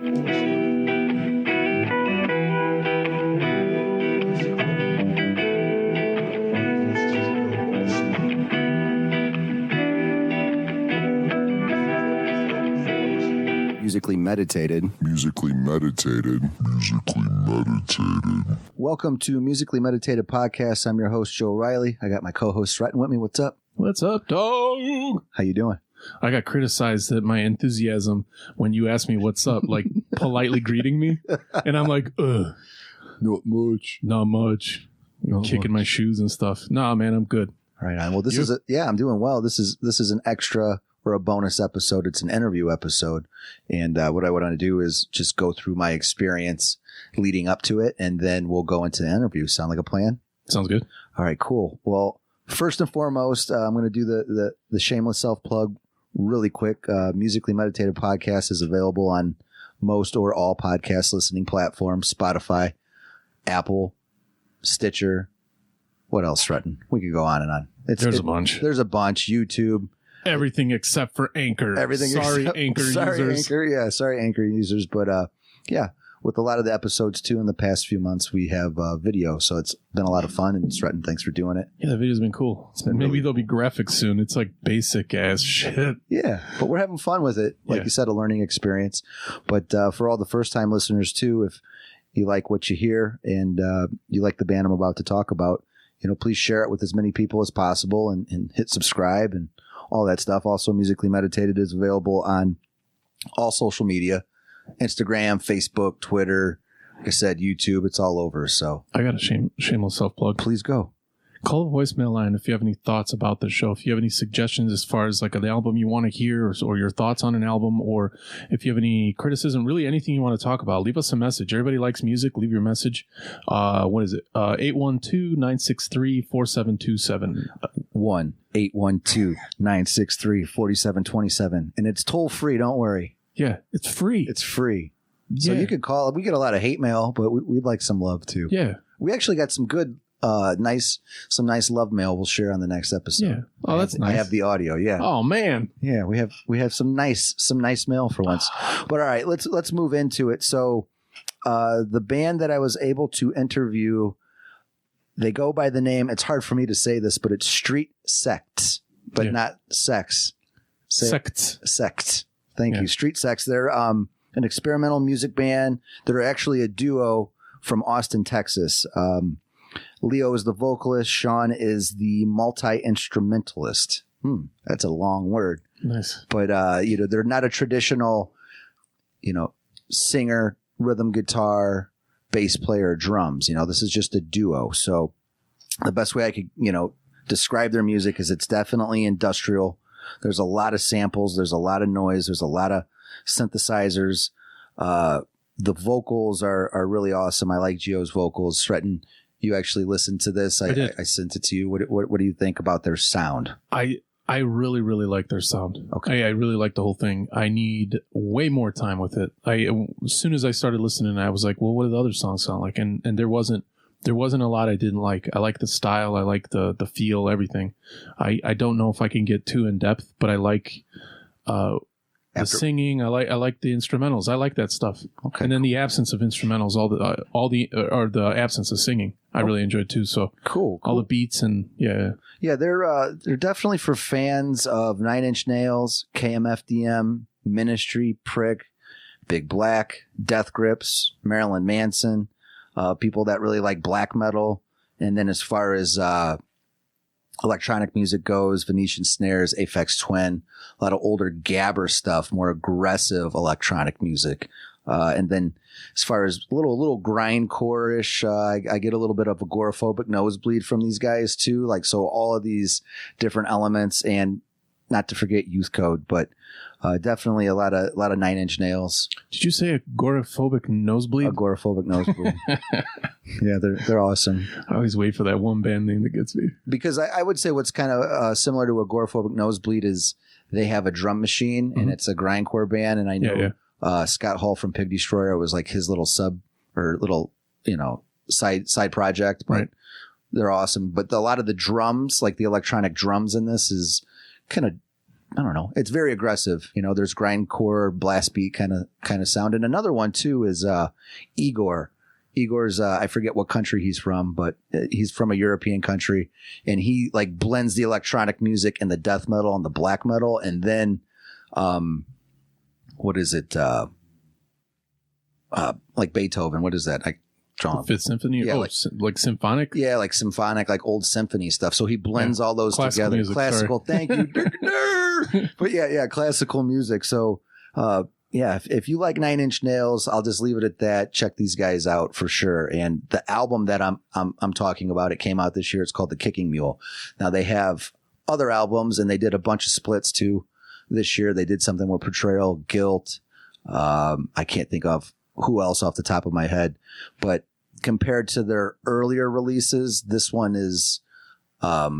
Musically meditated. Welcome to Musically Meditated Podcast. I'm your host, Joe Riley. I got my co-host, Stretton, with me. What's up? What's up, dog? How you doing? I got criticized at my enthusiasm when you asked me what's up, like politely greeting me. And I'm like, ugh. Not much. Kicking my shoes and stuff. Nah, man, I'm good. Right on. Well, I'm doing well. This is an extra or a bonus episode. It's an interview episode. And what I want to do is just go through my experience leading up to it, and then we'll go into the interview. Sound like a plan? Sounds good. All right, cool. Well, first and foremost, I'm going to do the shameless self-plug really quick. Musically Meditated Podcast is available on most or all podcast listening platforms: Spotify, Apple, Stitcher. What else, Stretton? We could go on and on. There's a bunch. There's a bunch. YouTube. Everything except for Anchor. Sorry, Anchor users. Sorry, Anchor users. But with a lot of the episodes too in the past few months, we have video. So it's been a lot of fun. And Stretton, thanks for doing it. Yeah, the video's been cool. Maybe there'll be graphics soon. It's like basic ass shit. Yeah, but we're having fun with it. Like you said, a learning experience. But for all the first time listeners too, if you like what you hear and you like the band I'm about to talk about, please share it with as many people as possible and hit subscribe and all that stuff. Also, Musically Meditated is available on all social media: Instagram, Facebook, Twitter. Like I said, YouTube. It's all over. So I got a shameless self-plug. Please go. Call the voicemail line if you have any thoughts about the show. If you have any suggestions as far as like an album you want to hear or your thoughts on an album, or if you have any criticism, really anything you want to talk about, leave us a message. Everybody likes music. Leave your message. What is it? 812-963-4727. 1-812-963-4727. And it's toll free. Don't worry. Yeah, it's free. It's free. So you could call. We get a lot of hate mail, but we'd like some love too. Yeah. We actually got some good nice love mail we'll share on the next episode. Yeah. Oh, that's nice. I have the audio. Yeah. Oh man. Yeah, we have some nice mail for once. But all right, let's move into it. So, the band that I was able to interview, they go by the name. It's hard for me to say this, but it's Street Sects, but not sex. Sects. Thank you. Street Sects. They're an experimental music band. They're actually a duo from Austin, Texas. Leo is the vocalist. Shaun is the multi-instrumentalist. That's a long word. Nice. But, they're not a traditional, singer, rhythm guitar, bass player, drums. This is just a duo. So the best way I could, describe their music is it's definitely industrial. There's a lot of samples. There's a lot of noise. There's a lot of synthesizers. The vocals are really awesome. I like Gio's vocals. Stretton, you actually listened to this. I sent it to you. What do you think about their sound? I really, really like their sound. Okay. I really like the whole thing. I need way more time with it. As soon as I started listening, I was like, well, what do the other songs sound like? And there wasn't a lot I didn't like. I like the style. I like the feel, everything. I don't know if I can get too in depth, but I like the singing. I like the instrumentals. I like that stuff. Okay. And then the absence of instrumentals, the absence of singing, I really enjoyed too. So cool. All the beats and yeah, they're definitely for fans of Nine Inch Nails, KMFDM, Ministry, Prick, Big Black, Death Grips, Marilyn Manson, people that really like black metal, and then as far as electronic music goes, Venetian Snares, Aphex Twin, a lot of older gabber stuff, more aggressive electronic music. And then as far as a little grindcore-ish, I get a little bit of agoraphobic nosebleed from these guys too. Like, so all of these different elements, and not to forget Youth Code, but definitely a lot of Nine Inch Nails. Did you say agoraphobic nosebleed? Agoraphobic nosebleed. Yeah, they're awesome. I always wait for that one band name that gets me. Because I would say what's kind of similar to agoraphobic nosebleed is they have a drum machine, and it's a grindcore band, and I know Scott Hall from Pig Destroyer was like his little side project, but they're awesome. But a lot of the drums, like the electronic drums in this, is kind of I don't know. It's very aggressive. You know, there's grindcore, blast beat kind of sound. And another one too is Igor. Igor's I forget what country he's from, but he's from a European country, and he like blends the electronic music and the death metal and the black metal, and then what is it? Like Beethoven. What is that? Fifth Symphony? Yeah, like symphonic? Yeah, like symphonic, like old symphony stuff. So he blends all those classical together. Music, classical, sorry. thank you. But yeah, classical music. So if you like Nine Inch Nails, I'll just leave it at that. Check these guys out for sure. And the album that I'm talking about, it came out this year. It's called The Kicking Mule. Now they have other albums, and they did a bunch of splits too this year. They did something with Portrayal, Guilt. I can't think of who else off the top of my head, but compared to their earlier releases, this one is a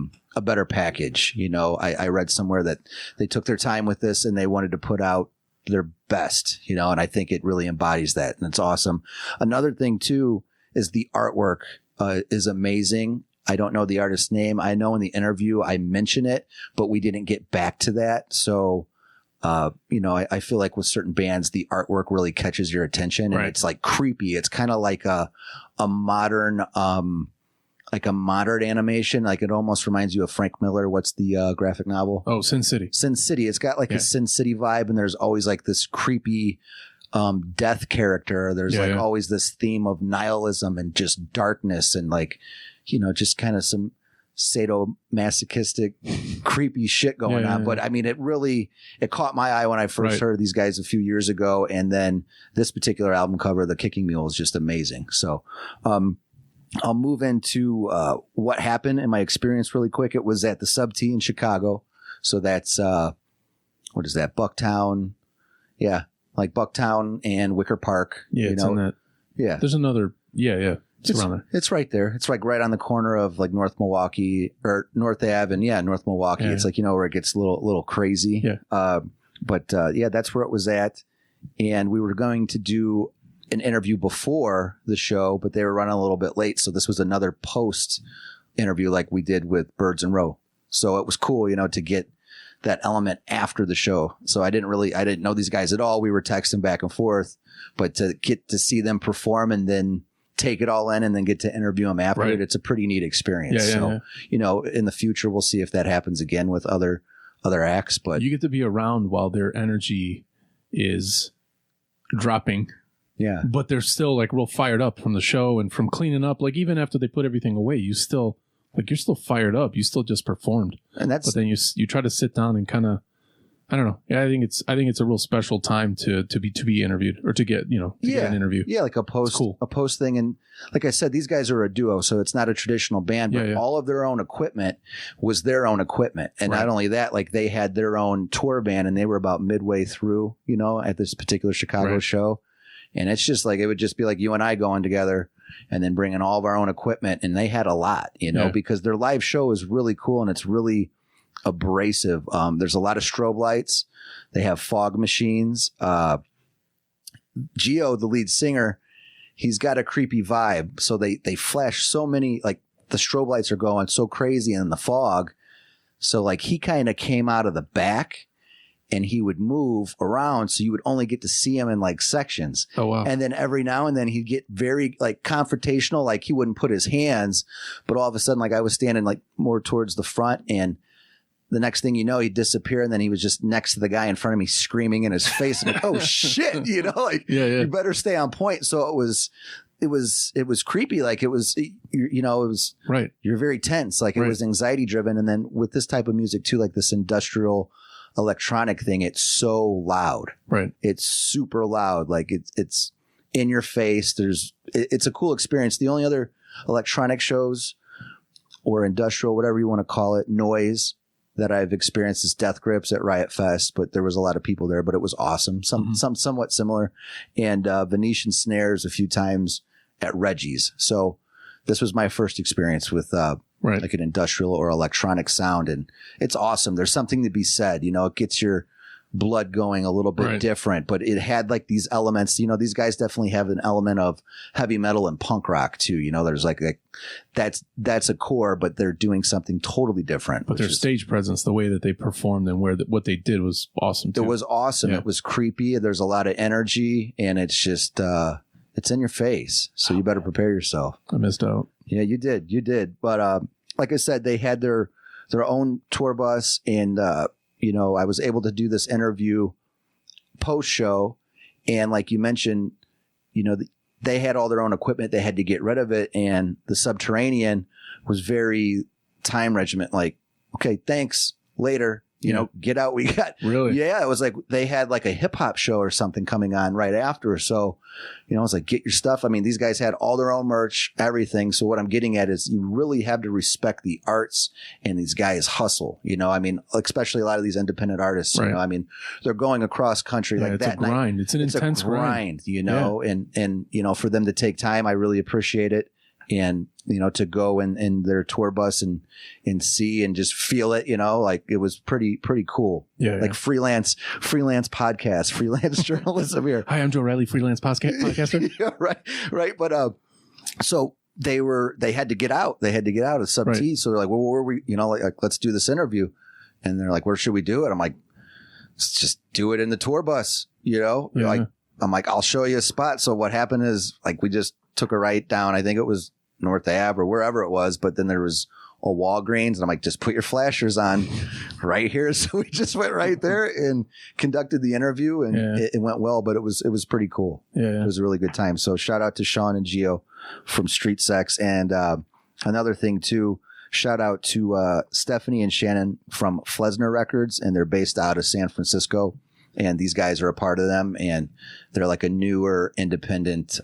better package. You know, I read somewhere that they took their time with this and they wanted to put out their best, you know, and I think it really embodies that, and it's awesome. Another thing too is the artwork is amazing. I don't know the artist's name. I know in the interview I mention it, but we didn't get back to that. So you know, I feel like with certain bands, the artwork really catches your attention, and it's like creepy. It's kind of like a modern animation. Like it almost reminds you of Frank Miller. What's the graphic novel? Oh, Sin City. Sin City. It's got like a Sin City vibe, and there's always like this creepy death character. There's always this theme of nihilism and just darkness, and like, you know, just kind of some sadomasochistic creepy shit going on. But I mean, it caught my eye when I first heard these guys a few years ago, and then this particular album cover, The Kicking Mule, is just amazing. So I'll move into what happened in my experience really quick. It was at the Sub T in Chicago. So that's what is that, Bucktown? Yeah, like Bucktown and Wicker Park. Yeah, you it's know? in that. Yeah, there's another. Yeah. It's around there. It's right there. It's like right on the corner of like North Milwaukee or North Ave, and North Milwaukee. Yeah. It's like, you know, where it gets a little crazy. Yeah. But that's where it was at. And we were going to do an interview before the show, but they were running a little bit late. So this was another post interview like we did with Birds and Row. So it was cool, you know, to get that element after the show. So I didn't know these guys at all. We were texting back and forth, but to get to see them perform and then take it all in and then get to interview them after it, it's a pretty neat experience. You know, in the future, we'll see if that happens again with other acts, but you get to be around while their energy is dropping. Yeah. But they're still like real fired up from the show and from cleaning up. Like even after they put everything away, you're still fired up. You still just performed. But then you try to sit down and kind of, I don't know. Yeah, I think it's a real special time to be interviewed or to get, you know, get an interview. Yeah, like a post thing. And like I said, these guys are a duo, so it's not a traditional band, but all of their own equipment was their own equipment. And not only that, like they had their own tour band, and they were about midway through, you know, at this particular Chicago show. And it's just like, it would just be like you and I going together and then bringing all of our own equipment. And they had a lot, you know, because their live show is really cool and it's really abrasive. There's a lot of strobe lights. They have fog machines. Gio, the lead singer, he's got a creepy vibe. So they flash so many, like the strobe lights are going so crazy in the fog. So like he kind of came out of the back and he would move around. So you would only get to see him in like sections. Oh, wow. And then every now and then he'd get very like confrontational. Like he wouldn't put his hands, but all of a sudden, like I was standing like more towards the front, and the next thing you know, he'd disappear, and then he was just next to the guy in front of me screaming in his face. I'm like, oh shit, you know, like you better stay on point. So it was creepy. Like it was, you know, it was You're very tense. Like it was anxiety driven. And then with this type of music too, like this industrial electronic thing, it's so loud. Right. It's super loud. Like it's in your face. It's a cool experience. The only other electronic shows or industrial, whatever you want to call it, noise that I've experienced is Death Grips at Riot Fest, but there was a lot of people there, but it was awesome. Somewhat similar. And Venetian Snares a few times at Reggie's. So this was my first experience with like an industrial or electronic sound, and it's awesome. There's something to be said. You know, it gets your blood going a little bit different, but it had like these elements. These guys definitely have an element of heavy metal and punk rock too. There's like that's a core, but they're doing something totally different. But their stage presence, the way that they performed and what they did was awesome too. It was awesome. Yeah. It was creepy. There's a lot of energy, and it's just it's in your face. So you better prepare yourself. I missed out. Yeah, you did. But like I said, they had their own tour bus, and I was able to do this interview post show, and like you mentioned, they had all their own equipment. They had to get rid of it, and the Subterranean was very time regiment. Like, okay, thanks, later. Get out. We got really. Yeah, it was like they had like a hip hop show or something coming on right after. So, I was like, get your stuff. I mean, these guys had all their own merch, everything. So what I'm getting at is you really have to respect the arts, and these guys hustle. I mean, especially a lot of these independent artists. Right. I mean, they're going across country like it's that. It's a grind. It's an intense grind. And for them to take time, I really appreciate it. And to go in their tour bus and see and just feel it, like it was pretty cool. Yeah. Like freelance podcast, freelance journalism here. Hi, I'm Joe Riley, freelance podcaster. Yeah, right. But so they had to get out. They had to get out of Sub T. So they're like, well, where were we? Like let's do this interview. And they're like, where should we do it? I'm like, let's just do it in the tour bus. Yeah. Like I'm like, I'll show you a spot. So what happened is like we just took a right down. I think it was North Ave or wherever it was, but then there was a Walgreens, and I'm like, just put your flashers on right here. So we just went right there and conducted the interview, and it went well, but it was pretty cool. Yeah. It was a really good time. So shout out to Shaun and Gio from Street Sects. And another thing too, shout out to Stephanie and Shannon from Flesner Records, and they're based out of San Francisco, and these guys are a part of them, and they're like a newer independent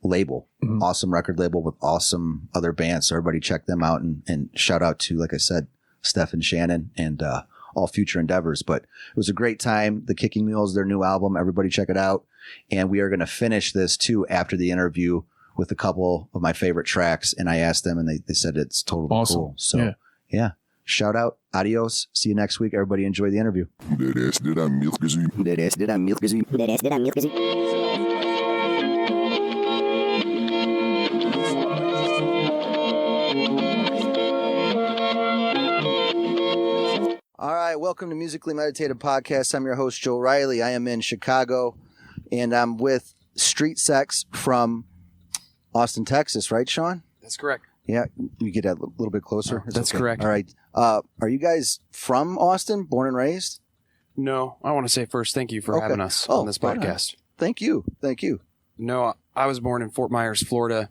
label. Mm-hmm. Awesome record label with awesome other bands. So everybody check them out, and shout out to, like I said, Steph and Shannon, and all future endeavors. But it was a great time. The Kicking Mule is their new album. Everybody check it out. And we are going to finish this too after the interview with a couple of my favorite tracks. And I asked them, and they said it's totally awesome. Cool. So yeah. Shout out. Adios. See you next week. Everybody enjoy the interview. All right, welcome to Musically Meditative Podcast. I'm your host, Joe Riley. I am in Chicago, and I'm with Street Sects from Austin, Texas, right, Shaun? That's correct. Yeah, you get that a little bit closer. That's correct. All right. Are you guys from Austin, born and raised? No, I want to say first, thank you for having us on this podcast. Thank you. No, I was born in Fort Myers, Florida,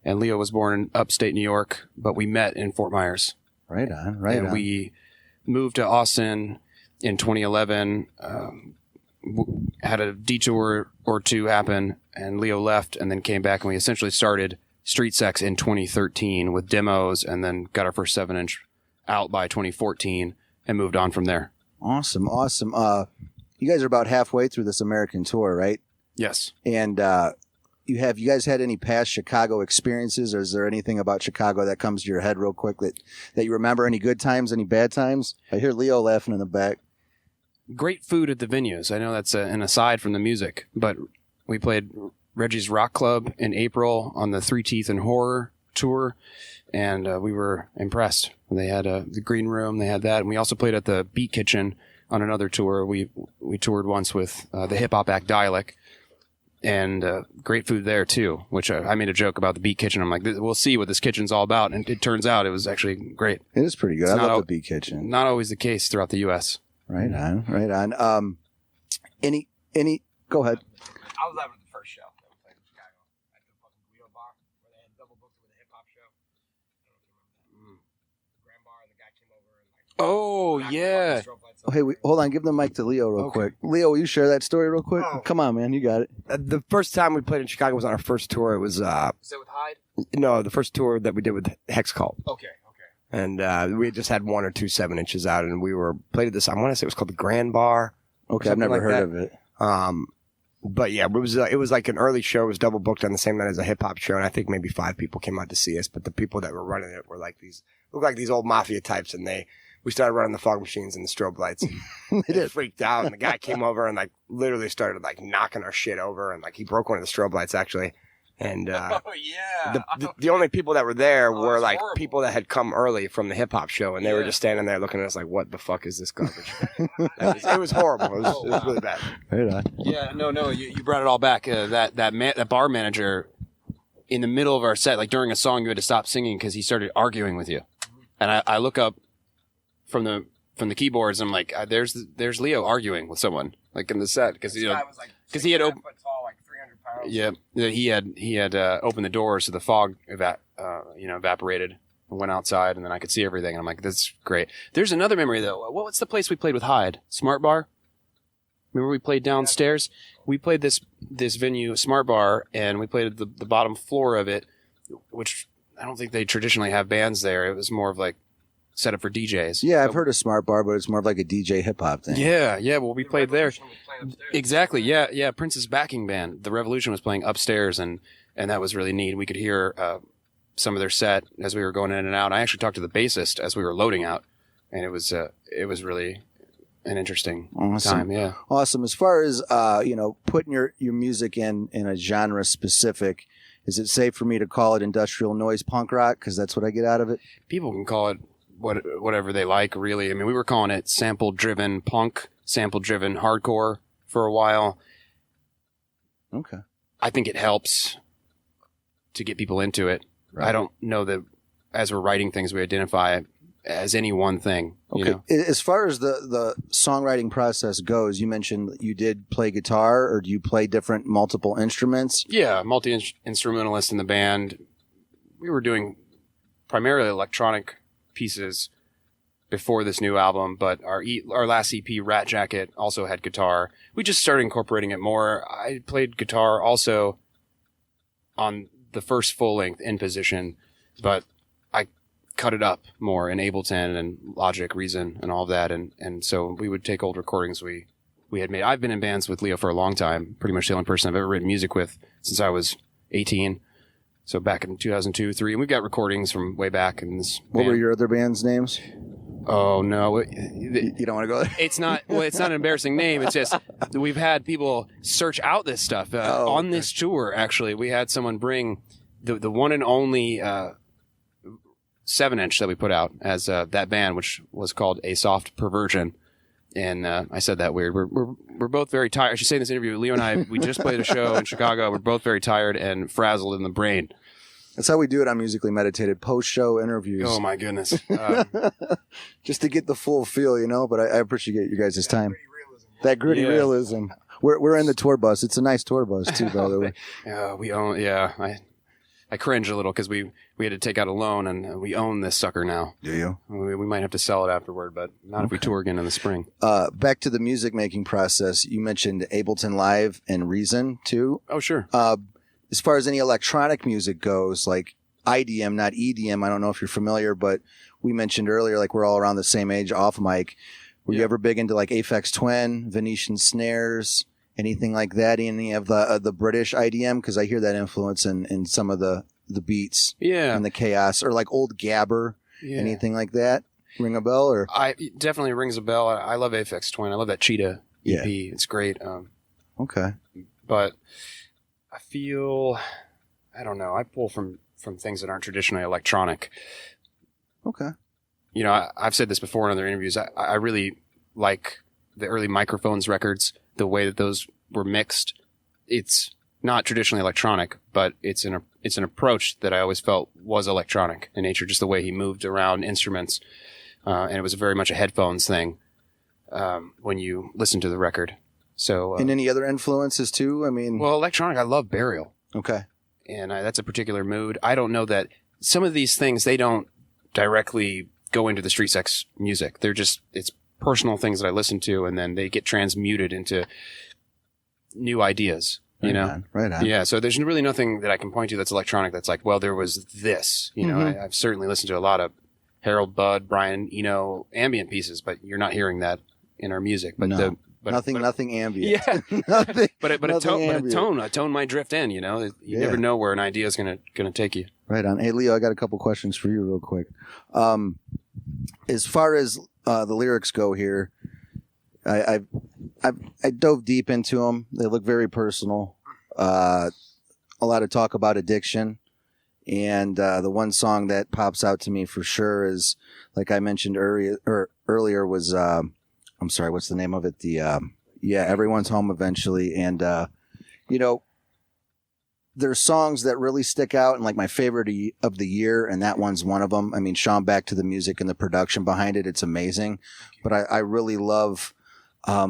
and Leo was born in upstate New York, but we met in Fort Myers. Right on. We moved to Austin in 2011, had a detour or two happen, and Leo left and then came back, and we essentially started Street Sects in 2013 with demos, and then got our first 7-inch out by 2014 and moved on from there. Awesome. You guys are about halfway through this American tour, right? Yes. And you guys had any past Chicago experiences, or is there anything about Chicago that comes to your head real quick that you remember? Any good times, any bad times? I hear Leo laughing in the back. Great food at the venues. I know that's an aside from the music, but we played Reggie's Rock Club in April on the Three Teeth and Horror tour, and we were impressed. They had the green room, they had that, and we also played at the Beat Kitchen on another tour. We toured once with the hip hop act Dialect, and great food there too, which I made a joke about the Beat Kitchen. I'm like, we'll see what this kitchen's all about, and it turns out it was actually great. It is pretty good. I love the Beat Kitchen. Not always the case throughout the U.S. Right on. Any? Go ahead. I was live at the first show that we played in Chicago at the fucking Guido Bar, where they had double booked with a hip hop show. I don't know if you remember that. The Grand Bar, the guy came over and like. Oh yeah. Oh, hey, hold on. Give the mic to Leo real quick. Leo, will you share that story real quick? Oh. Come on, man. You got it. The first time we played in Chicago was on our first tour. It was. Was that with Hyde? No, the first tour that we did with Hex Cult. Okay. And we had just had 1 or 2 7-inches out, and we played at this. I want to say it was called the Grand Bar. Okay, I've never heard of it. But yeah, it was like an early show. It was double booked on the same night as a hip hop show, and I think maybe 5 people came out to see us. But the people that were running it were like these old mafia types, and we started running the fog machines and the strobe lights. They freaked out, and the guy came over and like literally started like knocking our shit over, and like he broke one of the strobe lights actually. And the only people that were there were like horrible people that had come early from the hip hop show, and they were just standing there looking at us like, "What the fuck is this garbage?" It was horrible. It was really bad. Right on. Yeah, no, you brought it all back. That bar manager in the middle of our set, like during a song, you had to stop singing because he started arguing with you. And I look up from the keyboards, and I'm like, there's Leo arguing with someone like in the set because he had opened. Yeah, he had opened the door so the fog evaporated and went outside, and then I could see everything. And I'm like, that's great. There's another memory though. What's the place we played with Hyde? Smart Bar. Remember we played downstairs? We played this venue, Smart Bar, and we played the bottom floor of it, which I don't think they traditionally have bands there. It was more of like set up for DJs. Yeah, I've heard of Smart Bar, but it's more of like a DJ hip hop thing. Yeah. Well, we played there. Exactly. Yeah. Prince's backing band, The Revolution, was playing upstairs, and that was really neat. We could hear some of their set as we were going in and out. I actually talked to the bassist as we were loading out, and it was really an interesting time. Yeah. Awesome. As far as putting your music in a genre specific, is it safe for me to call it industrial noise punk rock? Because that's what I get out of it. People can call it whatever they like, really. I mean, we were calling it sample-driven punk, sample-driven hardcore for a while. Okay. I think it helps to get people into it. Right. I don't know that as we're writing things, we identify it as any one thing. Okay. As far as the songwriting process goes, you mentioned you did play guitar, or do you play multiple instruments? Yeah, multi-instrumentalist in the band. We were doing primarily electronic pieces before this new album, but our last EP, Rat Jacket, also had guitar. We just started incorporating it more. I played guitar also on the first full-length In Position, but I cut it up more in Ableton and Logic, Reason, and all of that, and so we would take old recordings we had made. I've been in bands with Leo for a long time, pretty much the only person I've ever written music with since I was 18. So back in 2002, 2003, and we've got recordings from way back in this band. What were your other band's names? Oh no, you don't want to go there? It's not an embarrassing name. It's just we've had people search out this stuff on this tour. Actually, we had someone bring the one and only 7-inch that we put out as that band, which was called A Soft Perversion. And I said that weird. We're both very tired. I should say in this interview, Leo and I, we just played a show in Chicago. We're both very tired and frazzled in the brain. That's how we do it on Musically Meditated, post-show interviews. Oh, my goodness. Just to get the full feel, but I appreciate you guys' time. That gritty realism. We're in the tour bus. It's a nice tour bus, too, by the way. I cringe a little because we had to take out a loan, and we own this sucker now. Do you? We might have to sell it afterward, but not if we tour again in the spring. Back to the music making process, you mentioned Ableton Live and Reason, too. Oh, sure. As far as any electronic music goes, like IDM, not EDM, I don't know if you're familiar, but we mentioned earlier, like we're all around the same age off mic. Were you ever big into like Aphex Twin, Venetian Snares, anything like that? Any of the British IDM? Because I hear that influence in some of the beats and the chaos, or like old Gabber, anything like that? Ring a bell? Or it definitely rings a bell. I love Aphex Twin. I love that Cheetah EP. It's great. Okay. But I feel, I don't know, I pull from things that aren't traditionally electronic. Okay. I've said this before in other interviews. I really like the early Microphones records, the way that those were mixed. It's not traditionally electronic, but it's an approach that I always felt was electronic in nature, just the way he moved around instruments. And it was very much a headphones thing when you listen to the record. So, and any other influences too? I mean, well, electronic, I love Burial. Okay. And that's a particular mood. I don't know that some of these things, they don't directly go into the Street Sects music. It's personal things that I listen to, and then they get transmuted into new ideas, Right on. Yeah. So there's really nothing that I can point to that's electronic that's like, well, there was this, I've certainly listened to a lot of Harold Budd, Brian Eno ambient pieces, but you're not hearing that in our music. But no. Nothing ambient. Yeah. nothing. But a tone might drift in. You never know where an idea is gonna take you. Right on. Hey Leo, I got a couple questions for you, real quick. As far as the lyrics go here, I dove deep into them. They look very personal. A lot of talk about addiction. And the one song that pops out to me for sure is, like I mentioned earlier, was I'm sorry, what's the name of it? Everyone's Home Eventually. And there's songs that really stick out, and like my favorite of the year, and that one's one of them. I mean, Shaun, back to the music and the production behind it, it's amazing. But I really love, I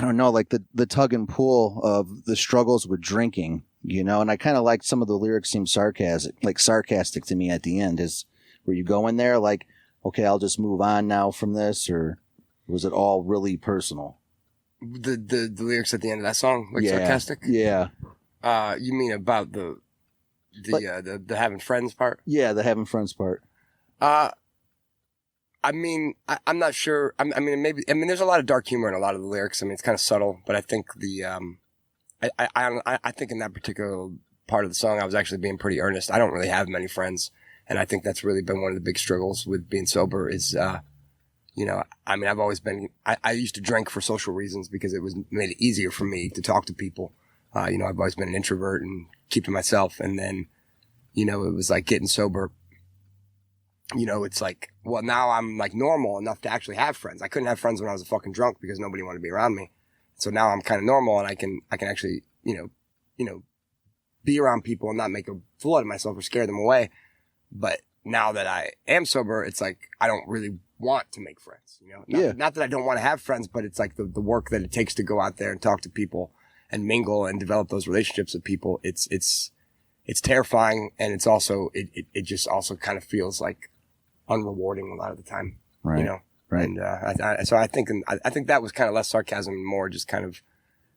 don't know, like the tug and pull of the struggles with drinking. And I kind of like some of the lyrics seem sarcastic to me at the end. Is where you go in there like, okay, I'll just move on now from this, or was it all really personal? The lyrics at the end of that song, sarcastic? Yeah. You mean about the having friends part? Yeah, the having friends part. I mean, I'm not sure. I mean, there's a lot of dark humor in a lot of the lyrics. I mean, it's kind of subtle, but I think I think in that particular part of the song, I was actually being pretty earnest. I don't really have many friends, and I think that's really been one of the big struggles with being sober is, I've always been, I used to drink for social reasons because it made it easier for me to talk to people. I've always been an introvert and keep to myself. And then, it was like getting sober. It's like, well, now I'm like normal enough to actually have friends. I couldn't have friends when I was a fucking drunk because nobody wanted to be around me. So now I'm kind of normal and I can actually, be around people and not make a fool out of myself or scare them away. But now that I am sober, it's like, I don't really want to make friends, Not that I don't want to have friends, but it's like the work that it takes to go out there and talk to people and mingle and develop those relationships with people. It's terrifying. And it's also, it just also kind of feels like unrewarding a lot of the time, right. Right. And so I think that was kind of less sarcasm and more just kind of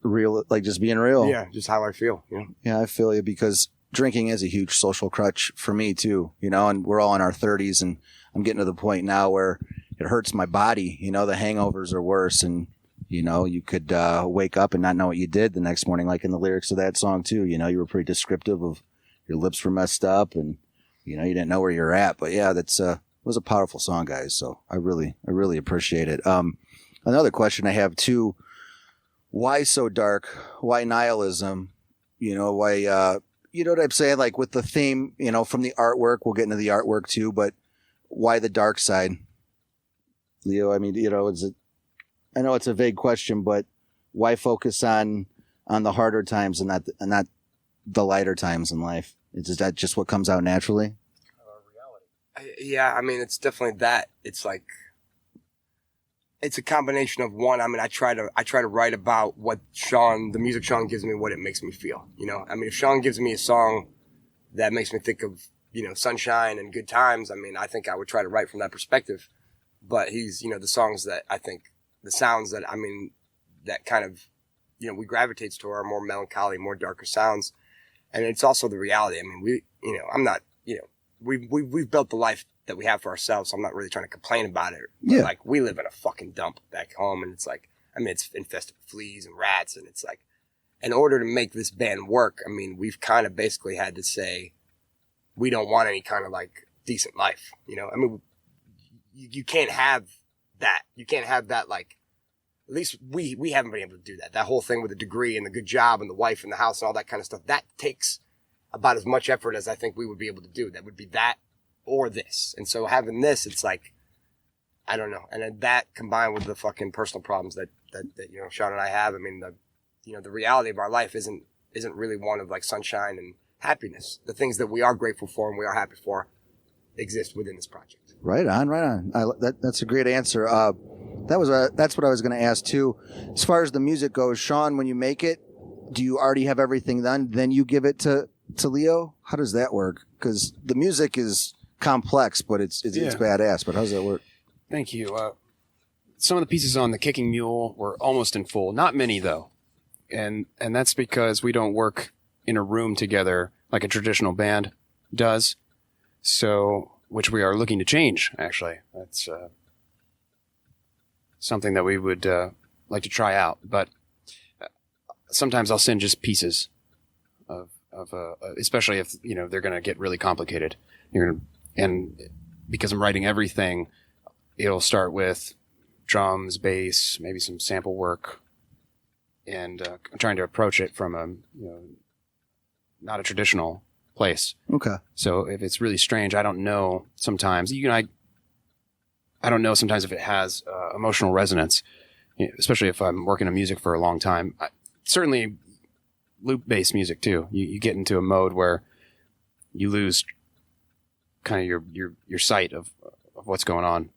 real, like just being real. Yeah, just how I feel. Yeah, I feel you, because drinking is a huge social crutch for me too. And we're all in our 30s, and I'm getting to the point now where it hurts my body. The hangovers are worse, and you could wake up and not know what you did the next morning, like in the lyrics of that song too. You were pretty descriptive of your lips were messed up, and you didn't know where you're at. But yeah, that's it was a powerful song, guys. So I really appreciate it. Another question I have too: why so dark? Why nihilism? Why? You know what I'm saying? Like with the theme, from the artwork, we'll get into the artwork too. But why the dark side, Leo? I mean, is it? I know it's a vague question, but why focus on the harder times and not the lighter times in life? Is that just what comes out naturally? Yeah, I mean, it's definitely that. It's like, it's a combination of one. I mean, I try to write about what the music Shaun gives me, what it makes me feel. I mean, if Shaun gives me a song that makes me think of, sunshine and good times, I mean, I think I would try to write from that perspective. But he's, the songs that I think, the sounds that, I mean, that kind of, we gravitates to are more melancholy, more darker sounds. And it's also the reality. I mean, I'm not, we've built the life that we have for ourselves, so I'm not really trying to complain about it. But yeah. Like, we live in a fucking dump back home, and it's like, I mean, it's infested with fleas and rats, and it's like, in order to make this band work, I mean, we've kind of basically had to say, we don't want any kind of like decent life, I mean, you can't have that. You can't have that, like, at least we haven't been able to do that. That whole thing with the degree and the good job and the wife and the house and all that kind of stuff, that takes about as much effort as I think we would be able to do. That would be that or this. And so having this, it's like, I don't know. And then that combined with the fucking personal problems that Shaun and I have, I mean, the reality of our life isn't really one of like sunshine and happiness. The things that we are grateful for and we are happy for exist within this project. Right on. That's a great answer. That's what I was going to ask too. As far as the music goes, Shaun, when you make it, do you already have everything done? Then you give it to Leo? How does that work? Because the music is complex, but it's badass. But how does that work? Thank you. Some of the pieces on the Kicking Mule were almost in full. Not many though, and that's because we don't work in a room together like a traditional band does. So, which we are looking to change. Actually, that's something that we would like to try out. But sometimes I'll send just pieces of especially if they're going to get really complicated. And because I'm writing everything it'll start with drums, bass, maybe some sample work, and I'm trying to approach it from a not a traditional place. Okay. So if it's really strange, I don't know sometimes. I don't know sometimes if it has emotional resonance, especially if I'm working on music for a long time. Certainly loop-based music too. You get into a mode where you lose kind of your sight of what's going on,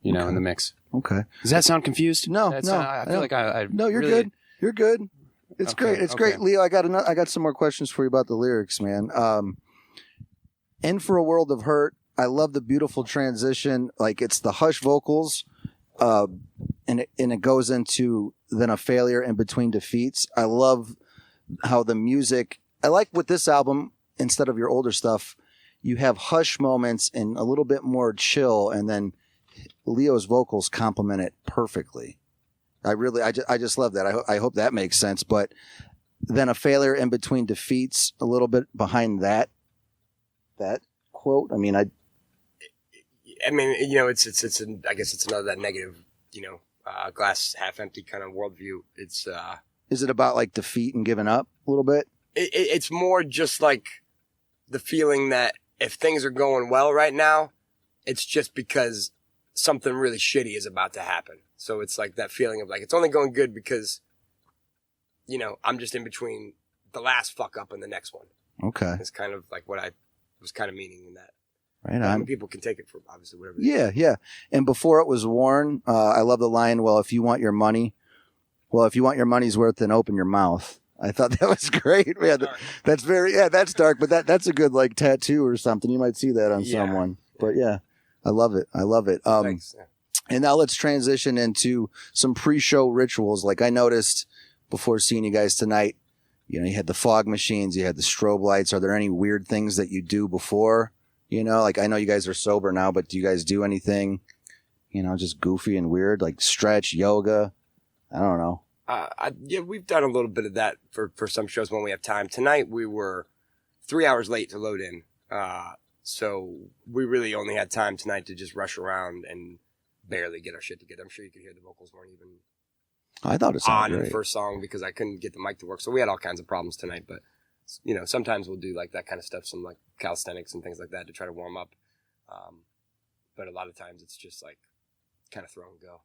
in the mix. Okay. Does that sound confused? No, I feel like No, you're really, good. You're good. It's Okay, great. It's okay. great, Leo. I got some more questions for you about the lyrics, man. In for a World of Hurt, I love the beautiful transition. Like it's the hush vocals, and it goes into then a failure in between defeats. I love how the music. I like with this album instead of your older stuff, you have hush moments and a little bit more chill, and then Leo's vocals complement it perfectly. I just love that. I hope that makes sense. But then a failure in between defeats, a little bit behind that quote. I mean, I guess it's another that negative, glass half empty kind of worldview. It's is it about like defeat and giving up a little bit? It's more just like the feeling that if things are going well right now, it's just because something really shitty is about to happen. So it's like that feeling of like, it's only going good because, I'm just in between the last fuck up and the next one. Okay. It's kind of like what I was kind of meaning in that. Right I on. mean, people can take it for obviously whatever. Yeah. And before it was worn, I love the line, if you want your money's worth, then open your mouth. I thought that was great, man. That's that's dark, but that's a good like tattoo or something. You might see that on someone. But yeah, I love it. Thanks. Yeah. And now let's transition into some pre-show rituals. Like I noticed before seeing you guys tonight, you had the fog machines, you had the strobe lights. Are there any weird things that you do before? Like I know you guys are sober now, but do you guys do anything, just goofy and weird, like stretch, yoga? I don't know. We've done a little bit of that for some shows when we have time. Tonight we were 3 hours late to load in. So we really only had time tonight to just rush around and barely get our shit together. I'm sure you could hear the vocals weren't even I thought it sounded on great. the first song because I couldn't get the mic to work. So we had all kinds of problems tonight, but sometimes we'll do like that kind of stuff, some like calisthenics and things like that to try to warm up. But a lot of times it's just like kind of throw and go,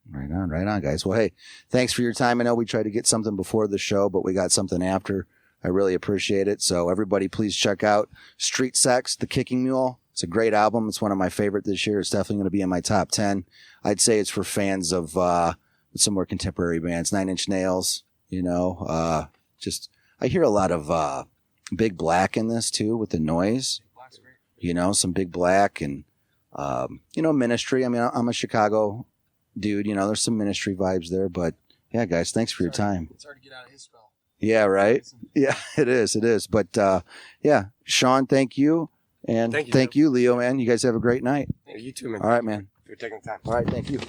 Right on, guys. Well, hey, thanks for your time. I know we tried to get something before the show, but we got something after. I really appreciate it. So everybody, please check out Street Sects, The Kicking Mule. It's a great album. It's one of my favorite this year. It's definitely going to be in my top 10. I'd say it's for fans of some more contemporary bands, 9 Inch Nails, I hear a lot of Big Black in this too with the noise, some Big Black and, Ministry. I mean, I'm a Chicago dude, there's some Ministry vibes there, but yeah, guys, thanks for your time. It's hard to get out of his spell. Yeah, right. Yeah, it is. But yeah, Shaun, thank you. And thank you, Leo, man. You guys have a great night. Yeah, you too, man. All right, man. You're taking time. All right, thank you.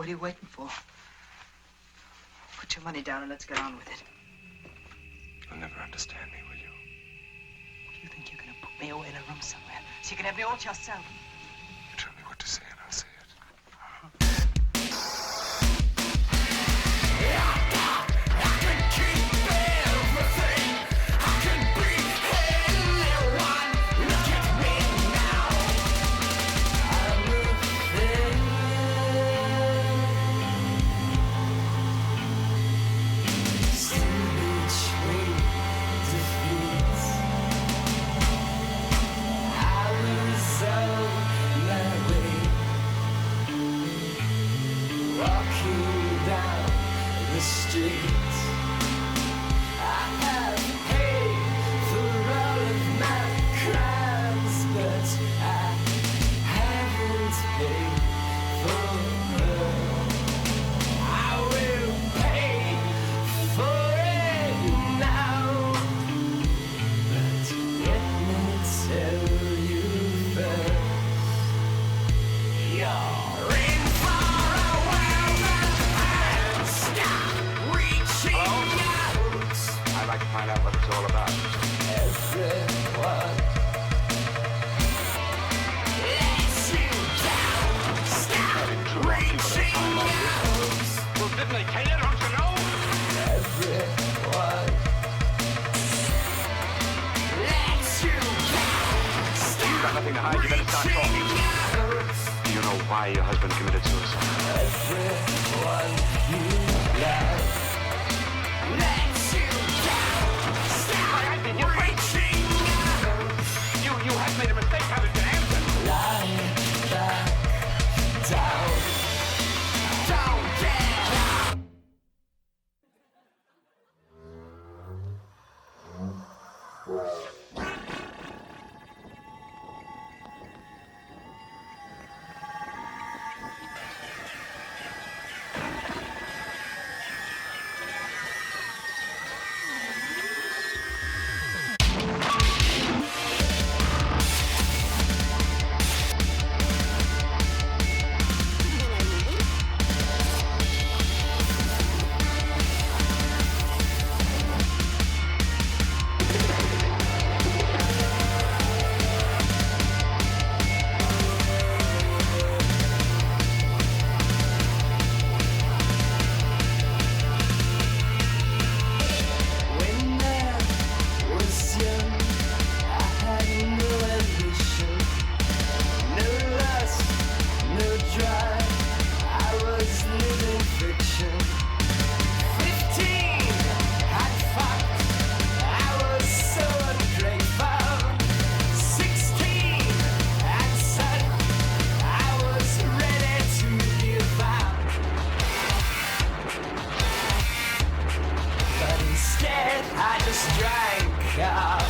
What are you waiting for? Put your money down and let's get on with it. You'll never understand me, will you? You think you're gonna put me away in a room somewhere so you can have me all to yourself? You tell me what to say and I'll say it. Why your husband committed suicide? Everyone you love lets you down. Stop reaching out. You have made a mistake, haven't you? Answer. Lie back down.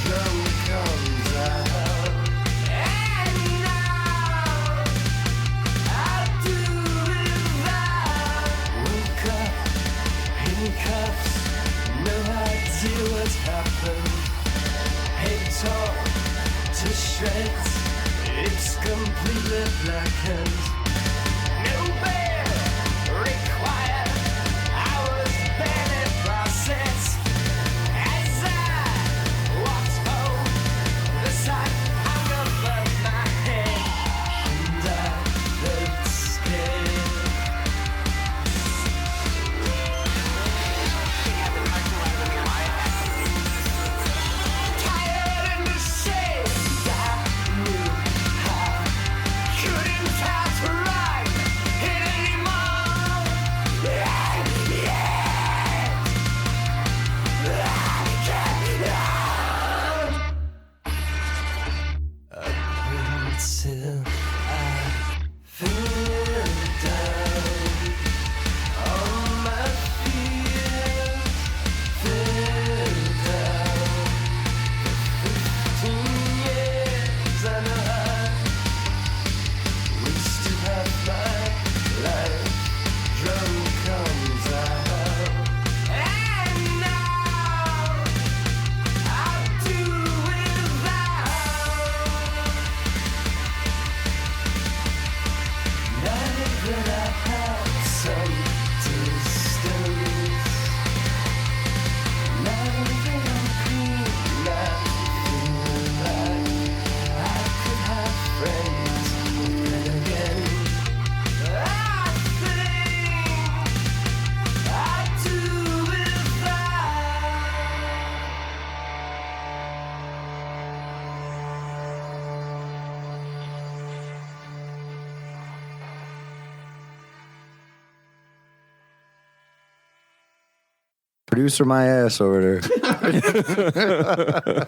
Don't get out. It's completely blackened. No bail required. I was barely processed. As I walked home, the sun hung above my head, and I looked scared. Tired and ashamed, I knew I couldn't help. Producer my ass over there.